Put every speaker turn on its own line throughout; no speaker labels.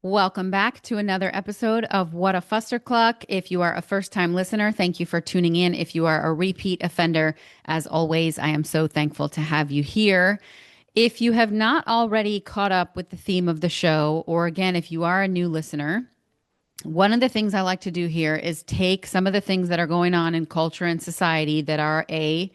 Welcome back to another episode of What a Fuster Cluck. If you are a first-time listener, thank you for tuning in. If you are a repeat offender, as always, I am so thankful to have you here. If you have not already caught up with the theme of the show, or again, if you are a new listener, one of the things I like to do here is take some of the things that are going on in culture and society that are a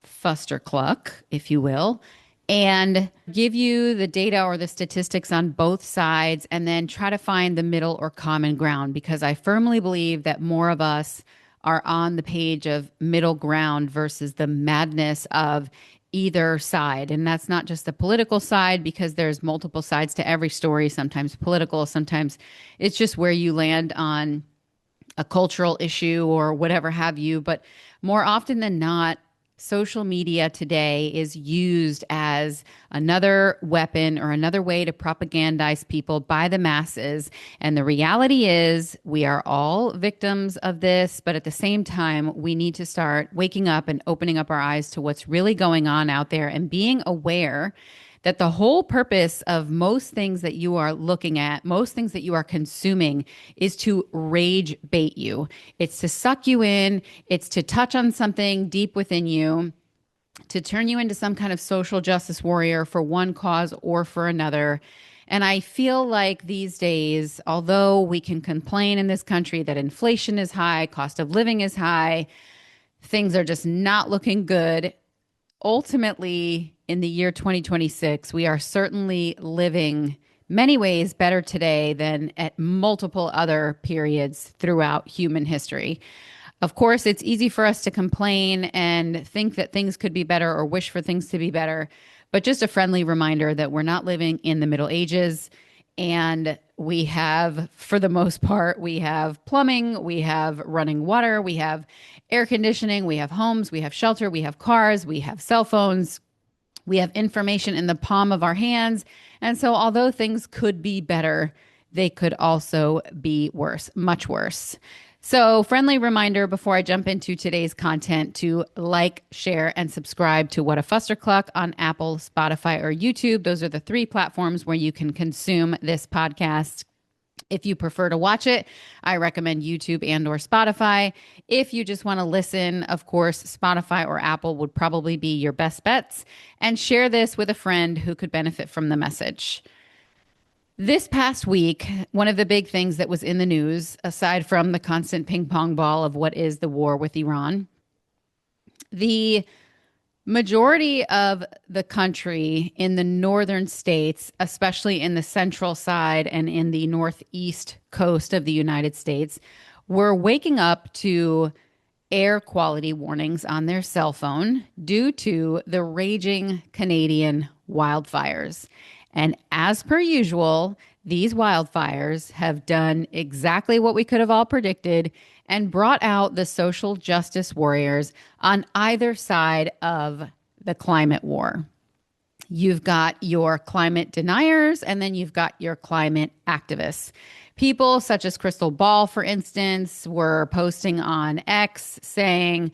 Fuster Cluck, if you will, and give you the data or the statistics on both sides and then try to find the middle or common ground because I firmly believe that more of us are on the page of middle ground versus the madness of either side. And that's not just the political side because there's multiple sides to every story, sometimes political, sometimes it's just where you land on a cultural issue or whatever have you. But more often than not, social media today is used as another weapon or another way to propagandize people by the masses. And the reality is, we are all victims of this, but at the same time, we need to start waking up and opening up our eyes to what's really going on out there and being aware that the whole purpose of most things that you are looking at, most things that you are consuming, is to rage bait you. It's to suck you in, it's to touch on something deep within you, to turn you into some kind of social justice warrior for one cause or for another. And I feel like these days, although we can complain in this country that inflation is high, cost of living is high, things are just not looking good. Ultimately, in the year 2026, we are certainly living many ways better today than at multiple other periods throughout human history. Of course, it's easy for us to complain and think that things could be better or wish for things to be better, but just a friendly reminder that we're not living in the Middle Ages. And we have, for the most part, we have plumbing, we have running water, we have air conditioning, we have homes, we have shelter, we have cars, we have cell phones, we have information in the palm of our hands. And so, although things could be better, they could also be worse, much worse. So, friendly reminder before I jump into today's content to like, share, and subscribe to What a Fuster Cluck on Apple, Spotify, or YouTube. Those are the three platforms where you can consume this podcast. If you prefer to watch it, I recommend YouTube and or Spotify. If you just want to listen, of course, Spotify or Apple would probably be your best bets. And share this with a friend who could benefit from the message. This past week, one of the big things that was in the news, aside from the constant ping pong ball of what is the war with Iran, the majority of the country in the northern states, especially in the central side and in the northeast coast of the United States, were waking up to air quality warnings on their cell phone due to the raging Canadian wildfires. And as per usual, these wildfires have done exactly what we could have all predicted and brought out the social justice warriors on either side of the climate war. You've got your climate deniers, and then you've got your climate activists. People such as Crystal Ball, for instance, were posting on X saying,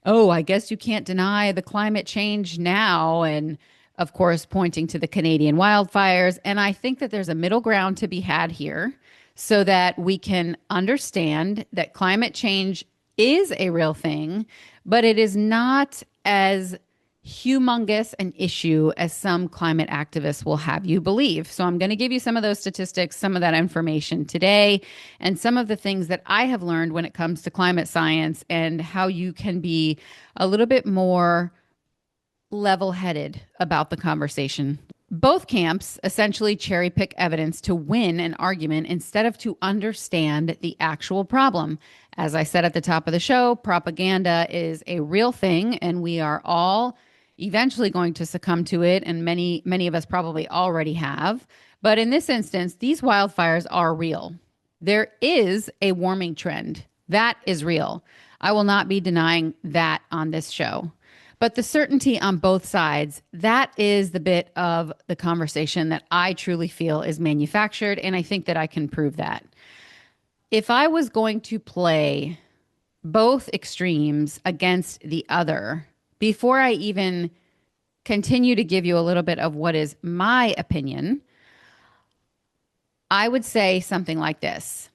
oh, I guess you can't deny the climate change now. And of course, pointing to the Canadian wildfires. And I think that there's a middle ground to be had here so that we can understand that climate change is a real thing, but it is not as humongous an issue as some climate activists will have you believe. So I'm going to give you some of those statistics, some of that information today, and some of the things that I have learned when it comes to climate science and how you can be a little bit more level-headed about the conversation. Both camps essentially cherry pick evidence to win an argument instead of to understand the actual problem. As I said at the top of the show, propaganda is a real thing, and we are all eventually going to succumb to it, and many of us probably already have. But in this instance, these wildfires are real. There is a warming trend. That is real. I will not be denying that on this show. But the certainty on both sides, that is the bit of the conversation that I truly feel is manufactured, and I think that I can prove that. If I was going to play both extremes against the other, before I even continue to give you a little bit of what is my opinion, I would say something like this.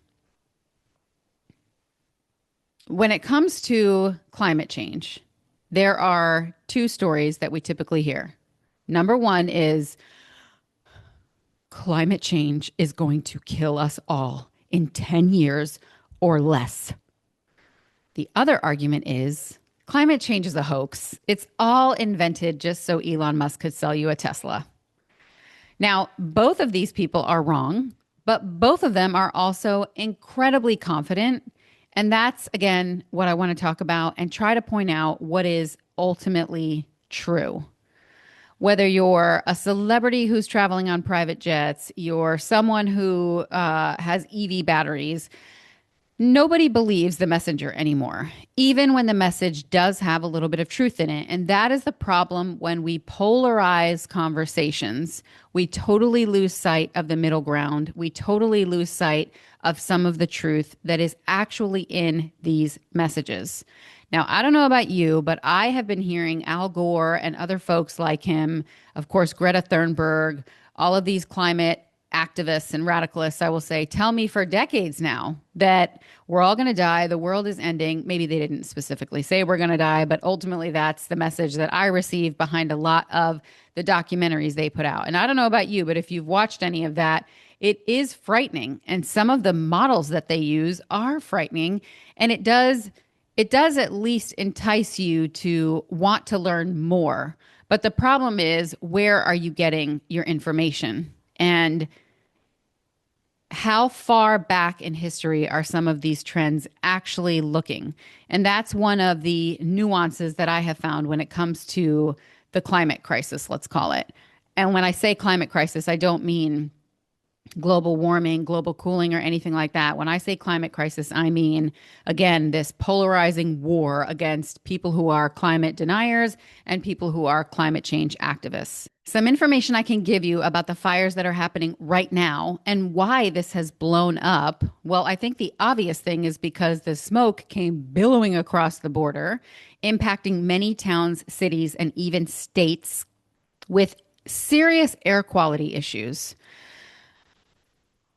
When it comes to climate change, there are two stories that we typically hear. Number one is climate change is going to kill us all in 10 years or less. The other argument is climate change is a hoax. It's all invented just so Elon Musk could sell you a Tesla. Now, both of these people are wrong, but both of them are also incredibly confident. And that's, again, what I want to talk about and try to point out what is ultimately true. Whether you're a celebrity who's traveling on private jets, you're someone who has EV batteries, nobody believes the messenger anymore, even when the message does have a little bit of truth in it. And that is the problem when we polarize conversations. We totally lose sight of the middle ground. We totally lose sight of some of the truth that is actually in these messages. Now, I don't know about you, but I have been hearing Al Gore and other folks like him, of course, Greta Thunberg, all of these climate activists and radicalists, I will say, tell me for decades now that we're all going to die. The world is ending. Maybe they didn't specifically say we're going to die, but ultimately that's the message that I receive behind a lot of the documentaries they put out. And I don't know about you, but if you've watched any of that, it is frightening. And some of the models that they use are frightening. And it does at least entice you to want to learn more. But the problem is, where are you getting your information? And how far back in history are some of these trends actually looking? And that's one of the nuances that I have found when it comes to the climate crisis, let's call it. And when I say climate crisis, I don't mean global warming, global cooling, or anything like that. When I say climate crisis, I mean, again, this polarizing war against people who are climate deniers and people who are climate change activists. Some information I can give you about the fires that are happening right now and why this has blown up. Well, I think the obvious thing is because the smoke came billowing across the border, impacting many towns, cities, and even states with serious air quality issues.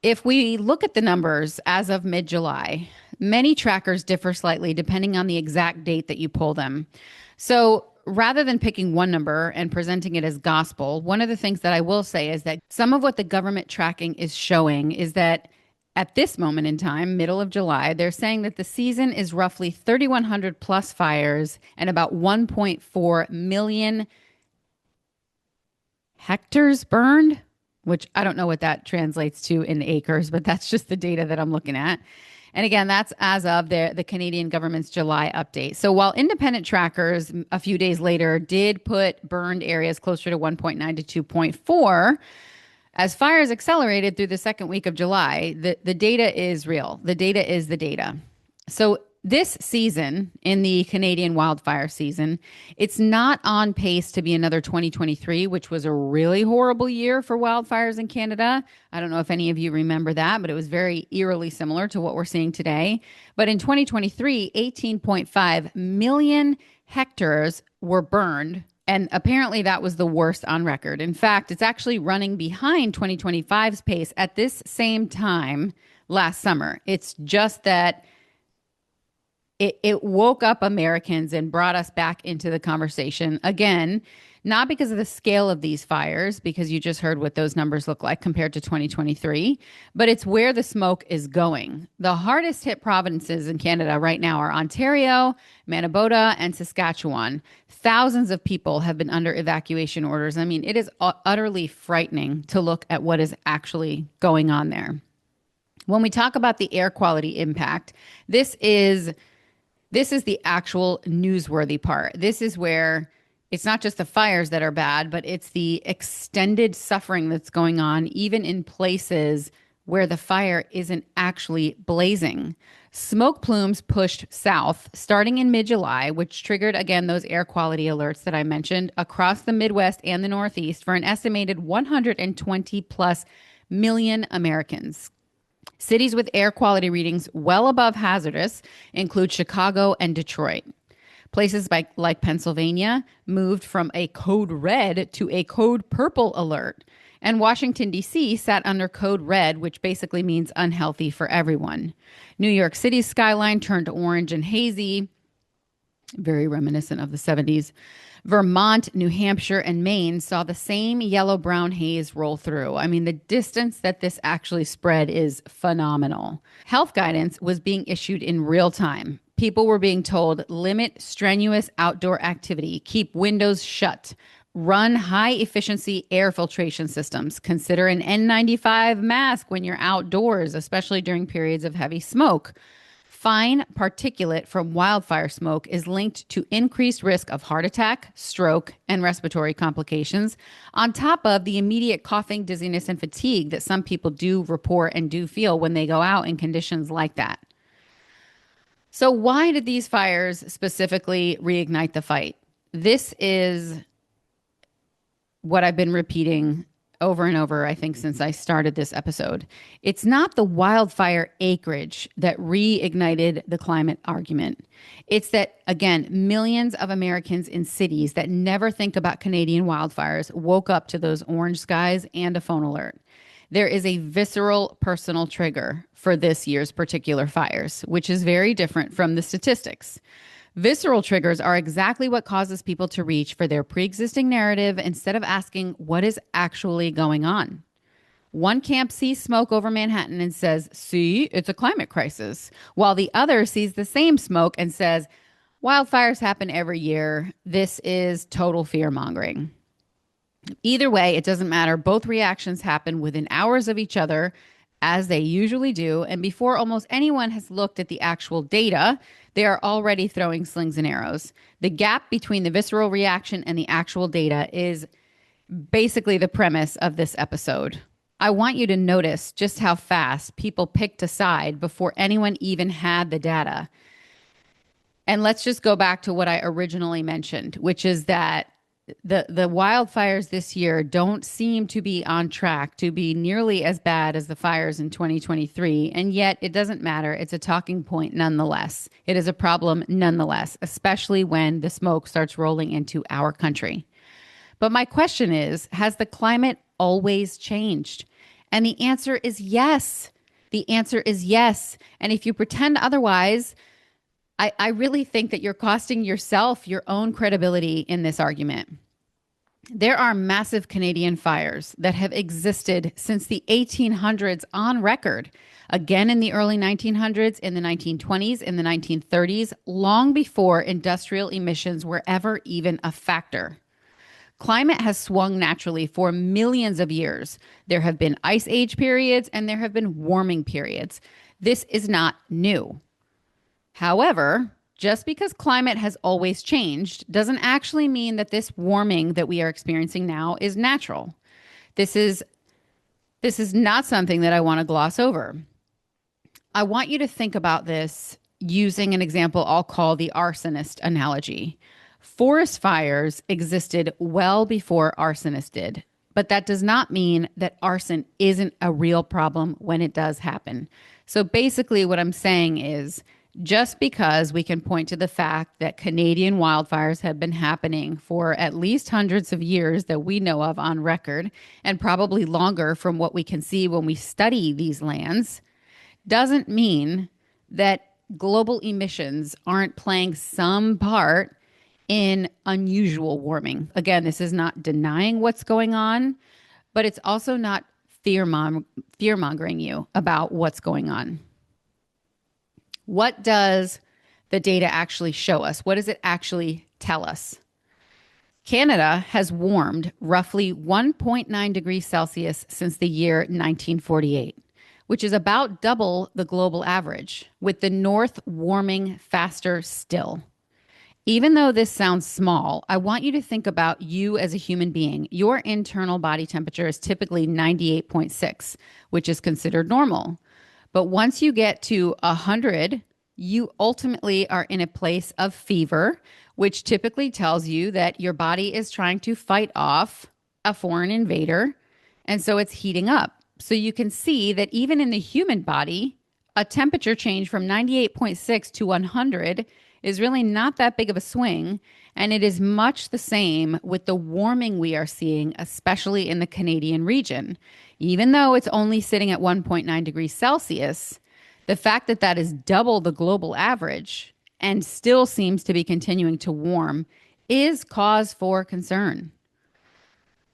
If we look at the numbers as of mid-July, many trackers differ slightly depending on the exact date that you pull them. So rather than picking one number and presenting it as gospel, one of the things that I will say is that some of what the government tracking is showing is that at this moment in time, middle of July, they're saying that the season is roughly 3,100 plus fires and about 1.4 million hectares burned, which I don't know what that translates to in acres, but that's just the data that I'm looking at. And again, that's as of the Canadian government's July update. So while independent trackers a few days later did put burned areas closer to 1.9 to 2.4, as fires accelerated through the second week of July, the data is real. The data is the data. So this season, in the Canadian wildfire season, it's not on pace to be another 2023, which was a really horrible year for wildfires in Canada. I don't know if any of you remember that, but it was very eerily similar to what we're seeing today. But in 2023, 18.5 million hectares were burned. And apparently that was the worst on record. In fact, it's actually running behind 2025's pace at this same time last summer. It's just that it woke up Americans and brought us back into the conversation again, not because of the scale of these fires, because you just heard what those numbers look like compared to 2023, but it's where the smoke is going. The hardest hit provinces in Canada right now are Ontario, Manitoba, and Saskatchewan. Thousands of people have been under evacuation orders. I mean, it is utterly frightening to look at what is actually going on there. When we talk about the air quality impact, this is the actual newsworthy part. This is where it's not just the fires that are bad, but it's the extended suffering that's going on, even in places where the fire isn't actually blazing. Smoke plumes pushed south starting in mid-July, which triggered, again, those air quality alerts that I mentioned across the Midwest and the Northeast for an estimated 120 plus million Americans. Cities with air quality readings well above hazardous include Chicago and Detroit. Places like Pennsylvania moved from a code red to a code purple alert. And Washington, D.C. sat under code red, which basically means unhealthy for everyone. New York City's skyline turned orange and hazy, very reminiscent of the 70s. Vermont, New Hampshire, and Maine saw the same yellow-brown haze roll through. I mean, the distance that this actually spread is phenomenal. Health guidance was being issued in real time. People were being told, limit strenuous outdoor activity, keep windows shut, run high-efficiency air filtration systems, consider an N95 mask when you're outdoors, especially during periods of heavy smoke. Fine particulate from wildfire smoke is linked to increased risk of heart attack, stroke, and respiratory complications, on top of the immediate coughing, dizziness, and fatigue that some people do report and do feel when they go out in conditions like that. So why did these fires specifically reignite the fight? This is what I've been repeating over and over, I think, since I started this episode. It's not the wildfire acreage that reignited the climate argument. It's that, again, millions of Americans in cities that never think about Canadian wildfires woke up to those orange skies and a phone alert. There is a visceral personal trigger for this year's particular fires, which is very different from the statistics. Visceral triggers are exactly what causes people to reach for their pre-existing narrative instead of asking what is actually going on. One camp sees smoke over Manhattan and says, see, it's a climate crisis, while the other sees the same smoke and says, wildfires happen every year. This is total fear-mongering. Either way, it doesn't matter. Both reactions happen within hours of each other, as they usually do, and before almost anyone has looked at the actual data, they are already throwing slings and arrows. The gap between the visceral reaction and the actual data is basically the premise of this episode. I want you to notice just how fast people picked a side before anyone even had the data. And let's just go back to what I originally mentioned, which is that the wildfires this year don't seem to be on track to be nearly as bad as the fires in 2023. And yet it doesn't matter. It's a talking point nonetheless. It is a problem nonetheless, especially when the smoke starts rolling into our country. But my question is, has the climate always changed? And the answer is yes. The answer is yes. And if you pretend otherwise, I really think that you're costing yourself your own credibility in this argument. There are massive Canadian fires that have existed since the 1800s on record, again in the early 1900s, in the 1920s, in the 1930s, long before industrial emissions were ever even a factor. Climate has swung naturally for millions of years. There have been ice age periods and there have been warming periods. This is not new. However, just because climate has always changed doesn't actually mean that this warming that we are experiencing now is natural. This is not something that I want to gloss over. I want you to think about this using an example I'll call the arsonist analogy. Forest fires existed well before arsonists did, but that does not mean that arson isn't a real problem when it does happen. So basically what I'm saying is, just because we can point to the fact that Canadian wildfires have been happening for at least hundreds of years that we know of on record, and probably longer from what we can see when we study these lands, doesn't mean that global emissions aren't playing some part in unusual warming. Again, this is not denying what's going on, but it's also not fear-mongering you about what's going on. What does the data actually show us? What does it actually tell us? Canada has warmed roughly 1.9 degrees Celsius since the year 1948, which is about double the global average, with the North warming faster still. Even though this sounds small, I want you to think about you as a human being. Your internal body temperature is typically 98.6, which is considered normal. But once you get to 100, you ultimately are in a place of fever, which typically tells you that your body is trying to fight off a foreign invader. And so it's heating up. So you can see that even in the human body, a temperature change from 98.6 to 100 is really not that big of a swing. And it is much the same with the warming we are seeing, especially in the Canadian region. Even though it's only sitting at 1.9 degrees Celsius, the fact that that is double the global average and still seems to be continuing to warm is cause for concern.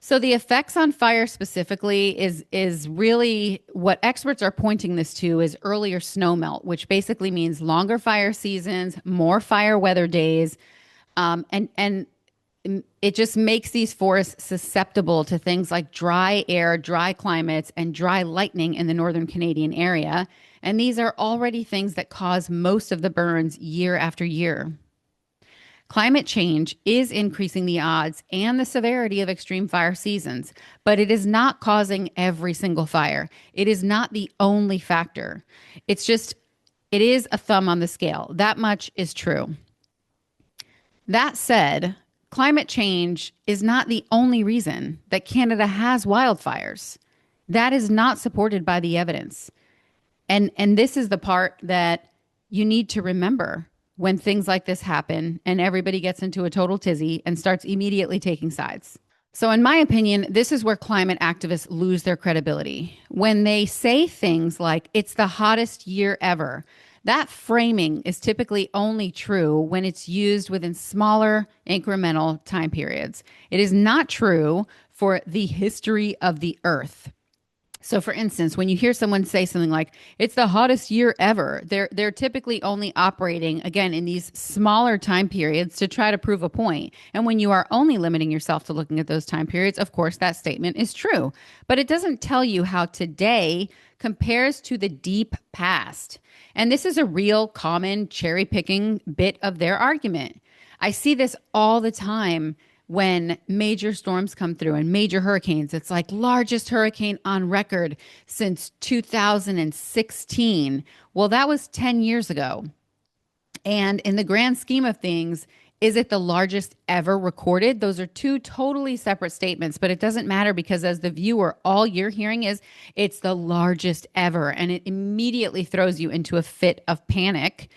So the effects on fire specifically is really what experts are pointing this to is earlier snow melt, which basically means longer fire seasons, more fire weather days, and it just makes these forests susceptible to things like dry air, dry climates, and dry lightning in the northern Canadian area. And these are already things that cause most of the burns year after year. Climate change is increasing the odds and the severity of extreme fire seasons, but it is not causing every single fire. It is not the only factor. It's just, it is a thumb on the scale. That much is true. That said, climate change is not the only reason that Canada has wildfires. That is not supported by the evidence. And this is the part that you need to remember when things like this happen and everybody gets into a total tizzy and starts immediately taking sides. So, in my opinion, this is where climate activists lose their credibility. When they say things like, it's the hottest year ever, that framing is typically only true when it's used within smaller incremental time periods. It is not true for the history of the Earth. So, for instance, when you hear someone say something like, it's the hottest year ever, they're typically only operating, again, in these smaller time periods to try to prove a point. And when you are only limiting yourself to looking at those time periods, of course, that statement is true. But it doesn't tell you how today compares to the deep past. And this is a real common cherry picking bit of their argument. I see this all the time when major storms come through and major hurricanes. It's like largest hurricane on record since 2016. Well, that was 10 years ago. And in the grand scheme of things, is it the largest ever recorded? Those are two totally separate statements, but it doesn't matter because as the viewer, all you're hearing is it's the largest ever. And it immediately throws you into a fit of panic.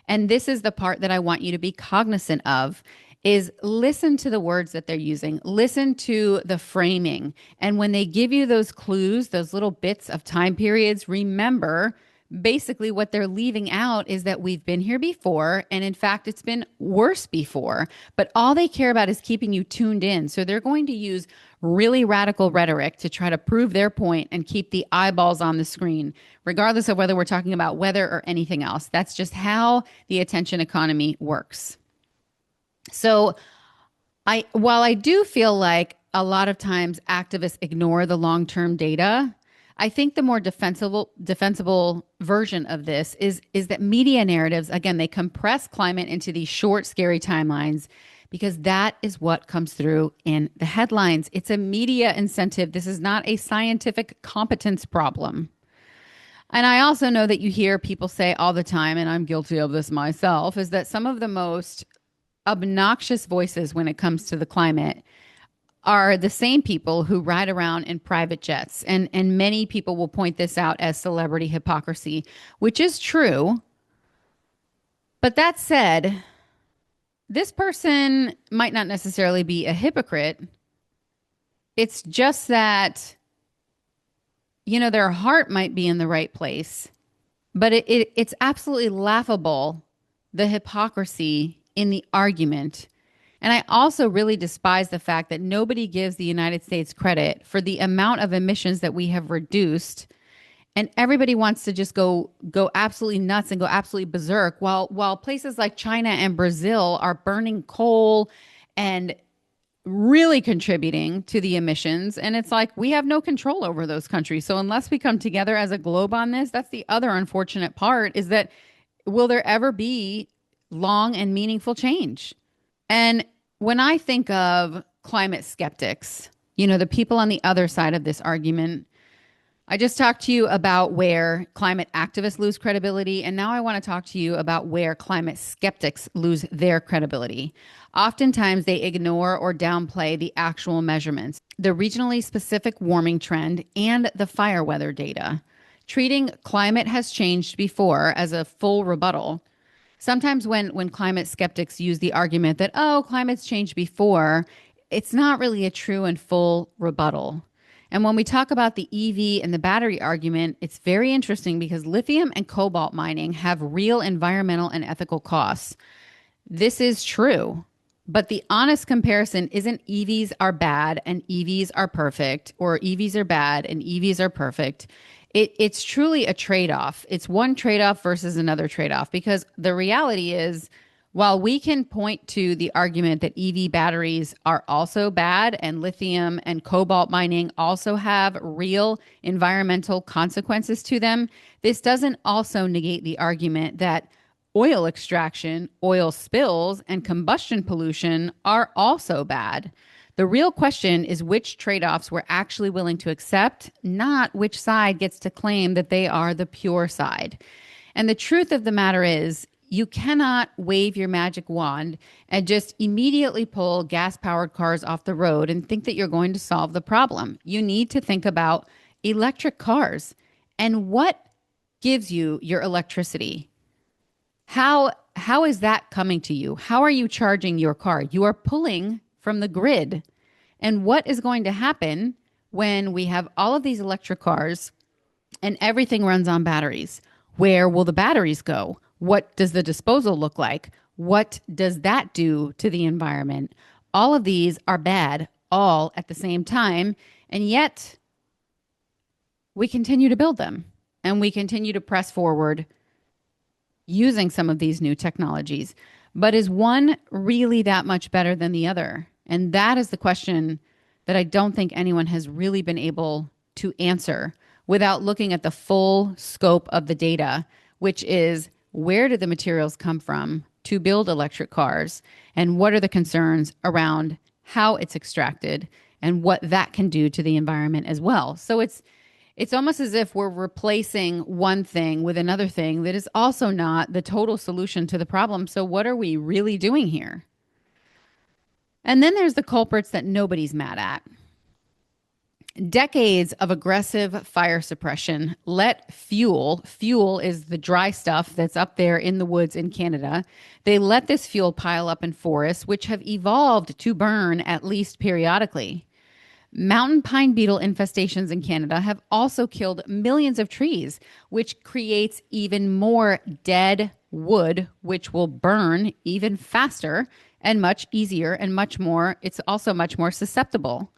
And this is the part that I want you to be cognizant of is listen to the words that they're using, listen to the framing. And when they give you those clues, those little bits of time periods, remember basically what they're leaving out is that we've been here before. And in fact, it's been worse before. But all they care about is keeping you tuned in. So they're going to use really radical rhetoric to try to prove their point and keep the eyeballs on the screen, regardless of whether we're talking about weather or anything else. That's just how the attention economy works. So while I do feel like a lot of times activists ignore the long-term data, I think the more defensible version of this is that media narratives, again, they compress climate into these short, scary timelines because that is what comes through in the headlines. It's a media incentive. This is not a scientific competence problem. And I also know that you hear people say all the time, and I'm guilty of this myself, is that some of the most obnoxious voices when it comes to the climate are the same people who ride around in private jets. And many people will point this out as celebrity hypocrisy, which is true. But that said, this person might not necessarily be a hypocrite. It's just that, their heart might be in the right place. But it's absolutely laughable, the hypocrisy in the argument. And I also really despise the fact that nobody gives the United States credit for the amount of emissions that we have reduced. And everybody wants to just go absolutely nuts and go absolutely berserk while places like China and Brazil are burning coal and really contributing to the emissions. And it's like we have no control over those countries. So unless we come together as a globe on this, that's the other unfortunate part is that will there ever be long and meaningful change? And when I think of climate skeptics, the people on the other side of this argument, I just talked to you about where climate activists lose credibility. And now I want to talk to you about where climate skeptics lose their credibility. Oftentimes they ignore or downplay the actual measurements, the regionally specific warming trend, and the fire weather data. Treating climate has changed before as a full rebuttal Sometimes when climate skeptics use the argument that, oh, climate's changed before, it's not really a true and full rebuttal. And when we talk about the EV and the battery argument, it's very interesting because lithium and cobalt mining have real environmental and ethical costs. This is true. But the honest comparison isn't EVs are bad and EVs are perfect, or EVs are bad and EVs are perfect. It's truly a trade off. It's one trade off versus another trade off because the reality is, while we can point to the argument that EV batteries are also bad and lithium and cobalt mining also have real environmental consequences to them, this doesn't also negate the argument that oil extraction, oil spills, and combustion pollution are also bad. The real question is which trade offs we're actually willing to accept, not which side gets to claim that they are the pure side. And the truth of the matter is, you cannot wave your magic wand and just immediately pull gas powered cars off the road and think that you're going to solve the problem. You need to think about electric cars and what gives you your electricity. How is that coming to you? How are you charging your car? You are pulling from the grid. And what is going to happen when we have all of these electric cars and everything runs on batteries? Where will the batteries go? What does the disposal look like? What does that do to the environment? All of these are bad all at the same time. And yet we continue to build them and we continue to press forward using some of these new technologies. But is one really that much better than the other? And that is the question that I don't think anyone has really been able to answer without looking at the full scope of the data, which is where did the materials come from to build electric cars? And what are the concerns around how it's extracted and what that can do to the environment as well? So it's almost as if we're replacing one thing with another thing that is also not the total solution to the problem. So what are we really doing here? And then there's the culprits that nobody's mad at. Decades of aggressive fire suppression let fuel is the dry stuff that's up there in the woods in Canada. They let this fuel pile up in forests, which have evolved to burn at least periodically. Mountain pine beetle infestations in Canada have also killed millions of trees, which creates even more dead wood, which will burn even faster and much easier and much more. It's also much more susceptible.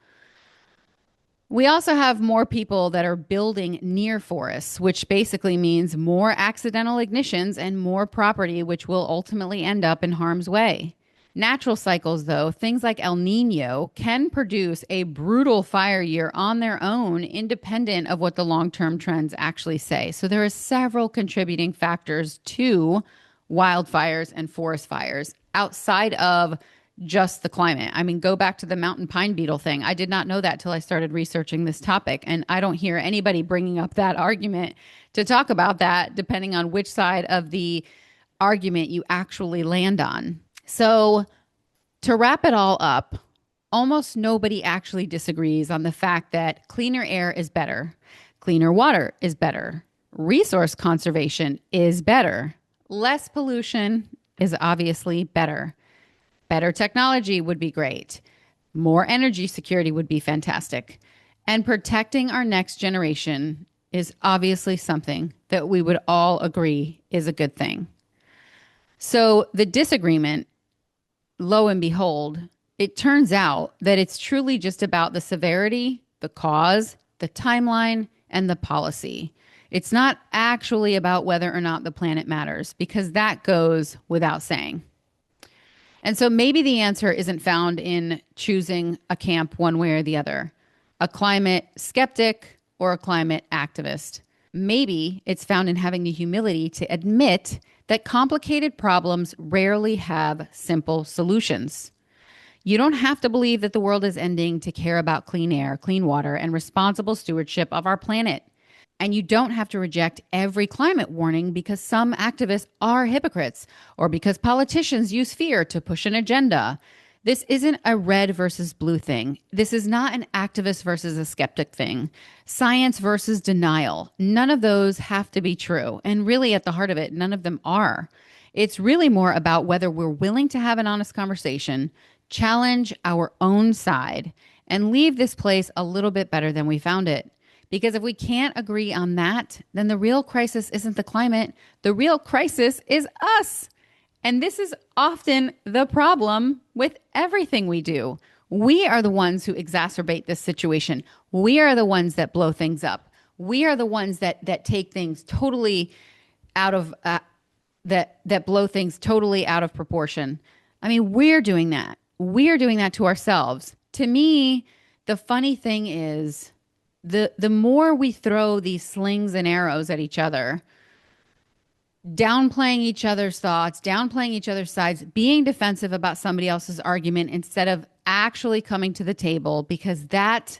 We also have more people that are building near forests, which basically means more accidental ignitions and more property, which will ultimately end up in harm's way. Natural cycles, though, things like El Nino, can produce a brutal fire year on their own, independent of what the long-term trends actually say. So there are several contributing factors to wildfires and forest fires outside of just the climate. I mean, go back to the mountain pine beetle thing. I did not know that till I started researching this topic, and I don't hear anybody bringing up that argument to talk about that, depending on which side of the argument you actually land on. So to wrap it all up, almost nobody actually disagrees on the fact that cleaner air is better, cleaner water is better, resource conservation is better, less pollution is obviously better, better technology would be great, more energy security would be fantastic, and protecting our next generation is obviously something that we would all agree is a good thing. So the disagreement, lo and behold, it turns out that it's truly just about the severity, the cause, the timeline, and the policy. It's not actually about whether or not the planet matters, because that goes without saying. And so maybe the answer isn't found in choosing a camp one way or the other, a climate skeptic or a climate activist. Maybe it's found in having the humility to admit that complicated problems rarely have simple solutions. You don't have to believe that the world is ending to care about clean air, clean water, and responsible stewardship of our planet. And you don't have to reject every climate warning because some activists are hypocrites or because politicians use fear to push an agenda. This isn't a red versus blue thing. This is not an activist versus a skeptic thing. Science versus denial. None of those have to be true. And really, at the heart of it, none of them are. It's really more about whether we're willing to have an honest conversation, challenge our own side, and leave this place a little bit better than we found it. Because if we can't agree on that, then the real crisis isn't the climate. The real crisis is us. And this is often the problem with everything we do. We are the ones who exacerbate this situation. We are the ones that blow things up. We are the ones that take things totally out of that blow things totally out of proportion. I mean, we're doing that. We're doing that to ourselves. To me, the funny thing is the more we throw these slings and arrows at each other, downplaying each other's thoughts, downplaying each other's sides, being defensive about somebody else's argument instead of actually coming to the table, because that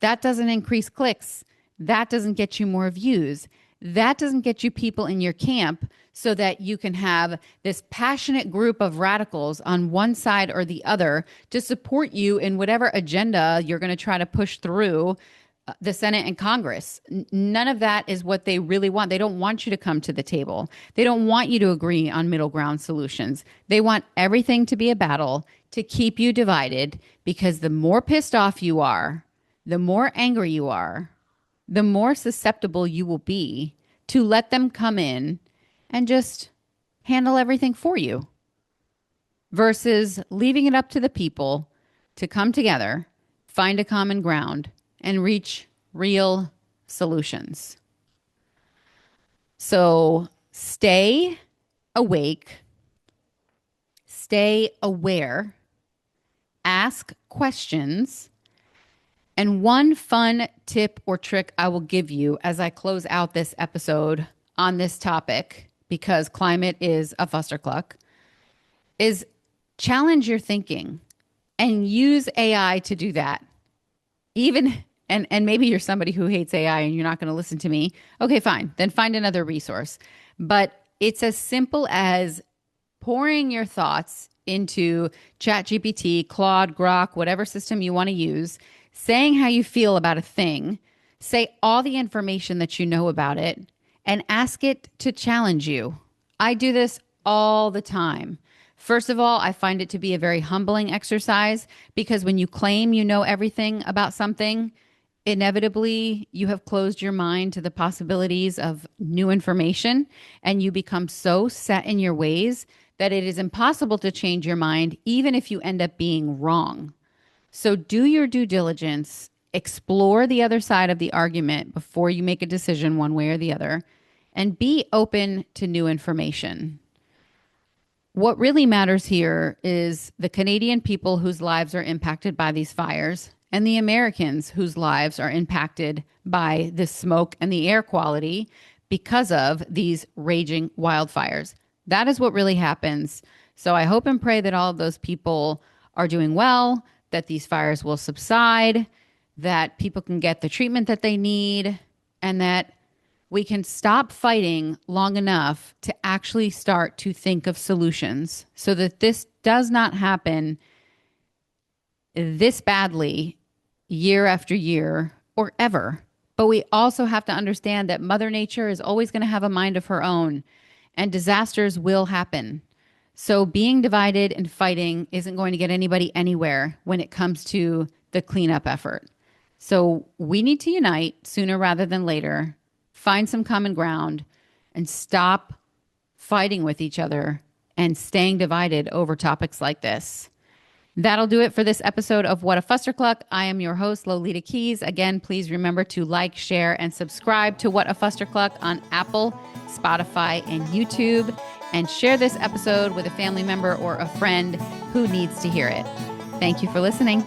doesn't increase clicks. That doesn't get you more views. That doesn't get you people in your camp so that you can have this passionate group of radicals on one side or the other to support you in whatever agenda you're going to try to push through the Senate and Congress. None of that is what they really want. They don't want you to come to the table. They don't want you to agree on middle ground solutions. They want everything to be a battle to keep you divided, because the more pissed off you are, the more angry you are, the more susceptible you will be to let them come in and just handle everything for you, versus leaving it up to the people to come together, find a common ground, and reach real solutions. So stay awake, stay aware, ask questions. And one fun tip or trick I will give you as I close out this episode on this topic, because climate is a Fuster Cluck, is challenge your thinking and use AI to do that. Even, and maybe you're somebody who hates AI and you're not going to listen to me. Okay, fine. Then find another resource. But it's as simple as pouring your thoughts into ChatGPT, Claude, Grok, whatever system you want to use, saying how you feel about a thing, say all the information that you know about it, and ask it to challenge you. I do this all the time. First of all, I find it to be a very humbling exercise, because when you claim you know everything about something, inevitably you have closed your mind to the possibilities of new information, and you become so set in your ways that it is impossible to change your mind, even if you end up being wrong. So do your due diligence, explore the other side of the argument before you make a decision one way or the other, and be open to new information. What really matters here is the Canadian people whose lives are impacted by these fires, and the Americans whose lives are impacted by the smoke and the air quality because of these raging wildfires. That is what really happens. So I hope and pray that all of those people are doing well, that these fires will subside, that people can get the treatment that they need, and that we can stop fighting long enough to actually start to think of solutions so that this does not happen this badly year after year or ever. But we also have to understand that Mother Nature is always going to have a mind of her own, and disasters will happen. So being divided and fighting isn't going to get anybody anywhere when it comes to the cleanup effort. So we need to unite sooner rather than later, find some common ground, and stop fighting with each other and staying divided over topics like this. That'll do it for this episode of What a Fuster Cluck. I am your host, Lolita Keys. Again, please remember to like, share, and subscribe to What a Fuster Cluck on Apple, Spotify, and YouTube. And share this episode with a family member or a friend who needs to hear it. Thank you for listening.